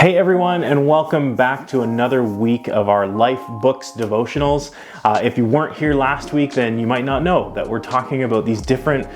Hey everyone, and welcome back to another week of our Life Books devotionals. If you weren't here last week, then you might not know that we're talking about these different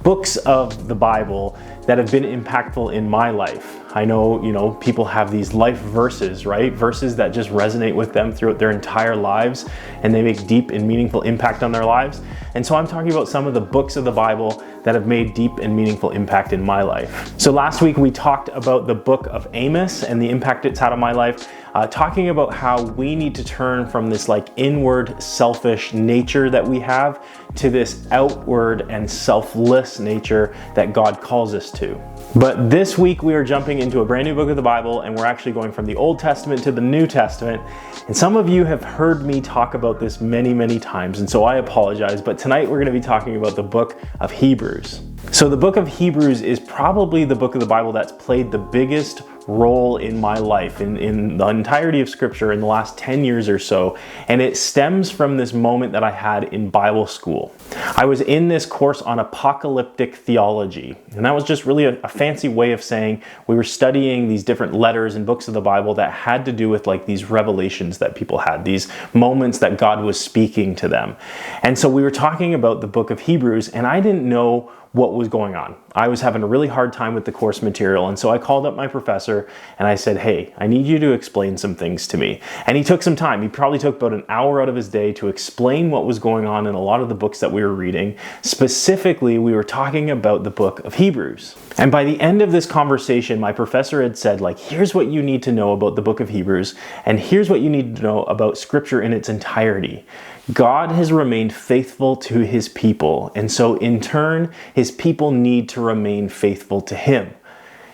books of the Bible that have been impactful in my life. I know, people have these life verses, right? Verses that just resonate with them throughout their entire lives, and they make deep and meaningful impact on their lives. And so I'm talking about some of the books of the Bible that have made deep and meaningful impact in my life. So last week we talked about the book of Amos and the impact it's had on my life, talking about how we need to turn from this inward selfish nature that we have to this outward and selfless nature that God calls us to. But this week we are jumping into a brand new book of the Bible, and we're actually going from the Old Testament to the New Testament. And some of you have heard me talk about this many times, and so I apologize, but tonight we're going to be talking about the book of Hebrews. So the book of Hebrews is probably the book of the Bible that's played the biggest role in my life, in the entirety of Scripture in the last 10 years or so, and it stems from this moment that I had in Bible school. I was in this course on apocalyptic theology, and that was just really a fancy way of saying we were studying these different letters and books of the Bible that had to do with these revelations that people had, these moments that God was speaking to them. And so we were talking about the book of Hebrews, and I didn't know what was going on. I was having a really hard time with the course material, and so I called up my professor and I said, hey, I need you to explain some things to me. And he took some time. He probably took about an hour out of his day to explain what was going on in a lot of the books that we were reading. Specifically, we were talking about the book of Hebrews. And by the end of this conversation, my professor had said, here's what you need to know about the book of Hebrews, and here's what you need to know about Scripture in its entirety. God has remained faithful to his people, and so in turn, his people need to remain faithful to him.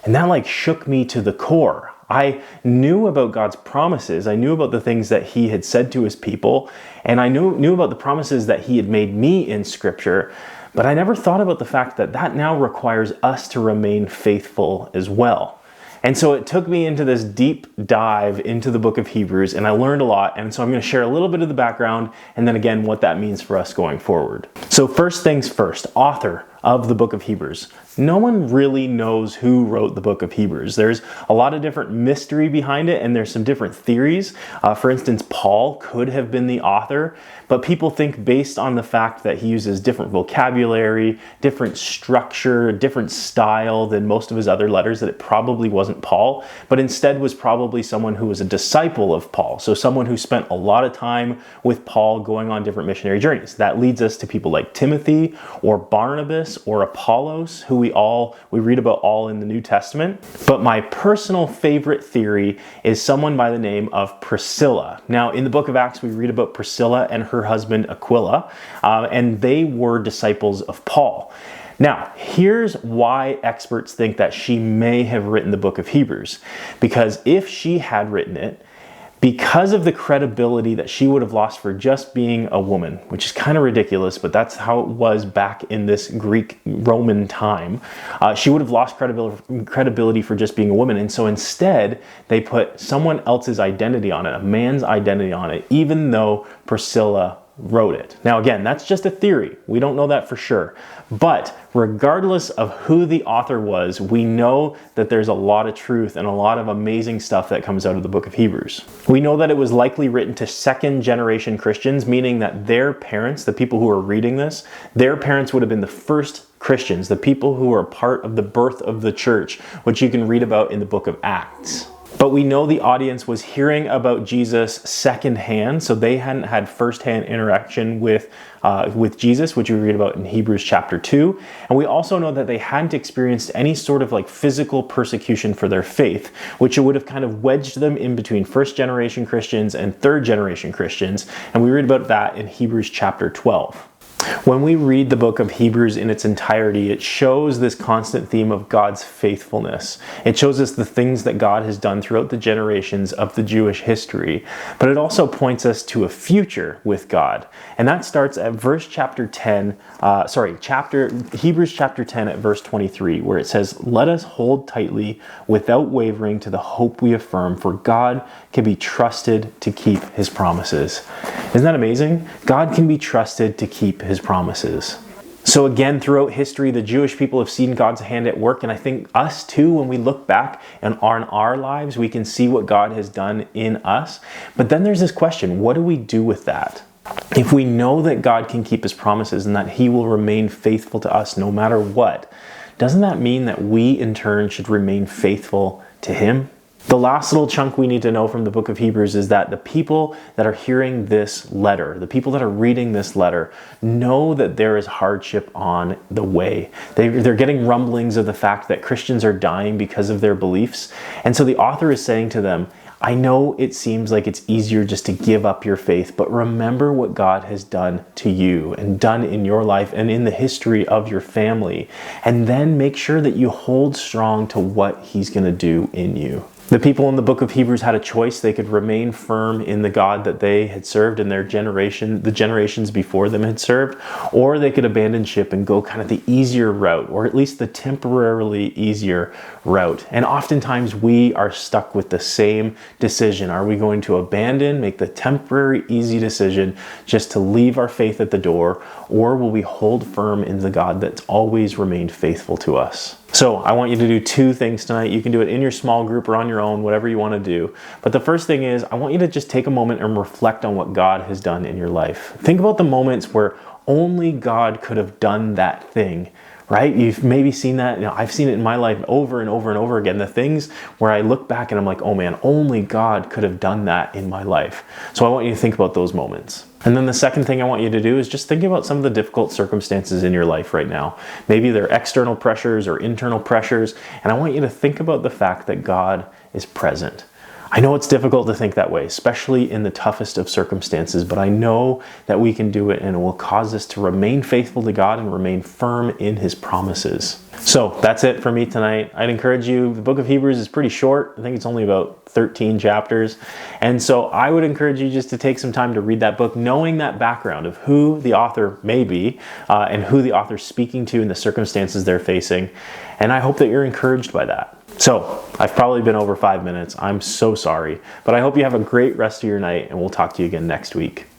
And that shook me to the core. I knew about God's promises. I knew about the things that he had said to his people, and I knew about the promises that he had made me in Scripture, but I never thought about the fact that that now requires us to remain faithful as well. And so it took me into this deep dive into the book of Hebrews, and I learned a lot. And so I'm going to share a little bit of the background, and then again, what that means for us going forward. So first things first, author of the book of Hebrews. No one really knows who wrote the book of Hebrews. There's a lot of different mystery behind it, and there's some different theories. For instance, Paul could have been the author, but people think based on the fact that he uses different vocabulary, different structure, different style than most of his other letters, that it probably wasn't Paul, but instead was probably someone who was a disciple of Paul. So someone who spent a lot of time with Paul going on different missionary journeys. That leads us to people like Timothy or Barnabas or Apollos, who we read about all in the New Testament. But my personal favorite theory is someone by the name of Priscilla. Now, in the book of Acts, we read about Priscilla and her husband Aquila, and they were disciples of Paul. Now, here's why experts think that she may have written the book of Hebrews. Because if she had written it, because of the credibility that she would have lost for just being a woman, which is kind of ridiculous, but that's how it was back in this Greek-Roman time, she would have lost credibility for just being a woman. And so instead, they put someone else's identity on it, a man's identity on it, even though Priscilla wrote it. Now again, that's just a theory. We don't know that for sure. But regardless of who the author was, we know that there's a lot of truth and a lot of amazing stuff that comes out of the book of Hebrews. We know that it was likely written to second generation Christians, meaning that their parents, the people who are reading this, their parents would have been the first Christians, the people who were part of the birth of the church, which you can read about in the book of Acts. But we know the audience was hearing about Jesus secondhand, so they hadn't had firsthand interaction with Jesus, which we read about in Hebrews chapter 2. And we also know that they hadn't experienced any sort of physical persecution for their faith, which would have kind of wedged them in between first generation Christians and third generation Christians. And we read about that in Hebrews chapter 12. When we read the book of Hebrews in its entirety, it shows this constant theme of God's faithfulness. It shows us the things that God has done throughout the generations of the Jewish history, but it also points us to a future with God. And that starts at Hebrews chapter 10 at verse 23, where it says, "Let us hold tightly without wavering to the hope we affirm, for God can be trusted to keep his promises." Isn't that amazing? God can be trusted to keep his promises. So again, throughout history, the Jewish people have seen God's hand at work. And I think us too, when we look back and on our lives, we can see what God has done in us. But then there's this question, what do we do with that? If we know that God can keep his promises and that he will remain faithful to us no matter what, doesn't that mean that we in turn should remain faithful to him? The last little chunk we need to know from the book of Hebrews is that the people that are hearing this letter, the people that are reading this letter, know that there is hardship on the way. They're getting rumblings of the fact that Christians are dying because of their beliefs. And so the author is saying to them, I know it seems like it's easier just to give up your faith, but remember what God has done to you and done in your life and in the history of your family. And then make sure that you hold strong to what he's going to do in you. The people in the book of Hebrews had a choice. They could remain firm in the God that they had served and their generation, the generations before them had served, or they could abandon ship and go kind of the easier route, or at least the temporarily easier route. And oftentimes we are stuck with the same decision. Are we going to abandon, make the temporary easy decision just to leave our faith at the door, or will we hold firm in the God that's always remained faithful to us? So I want you to do two things tonight. You can do it in your small group or on your own, whatever you want to do. But the first thing is, I want you to just take a moment and reflect on what God has done in your life. Think about the moments where only God could have done that thing, right? You've maybe seen that. You know, I've seen it in my life over and over and over again. The things where I look back and I'm like, oh man, only God could have done that in my life. So I want you to think about those moments. And then the second thing I want you to do is just think about some of the difficult circumstances in your life right now. Maybe they're external pressures or internal pressures. And I want you to think about the fact that God is present. I know it's difficult to think that way, especially in the toughest of circumstances, but I know that we can do it and it will cause us to remain faithful to God and remain firm in his promises. So that's it for me tonight. I'd encourage you, the book of Hebrews is pretty short. I think it's only about 13 chapters. And so I would encourage you just to take some time to read that book, knowing that background of who the author may be and who the author's speaking to and the circumstances they're facing. And I hope that you're encouraged by that. So I've probably been over 5 minutes. I'm so sorry, but I hope you have a great rest of your night and we'll talk to you again next week.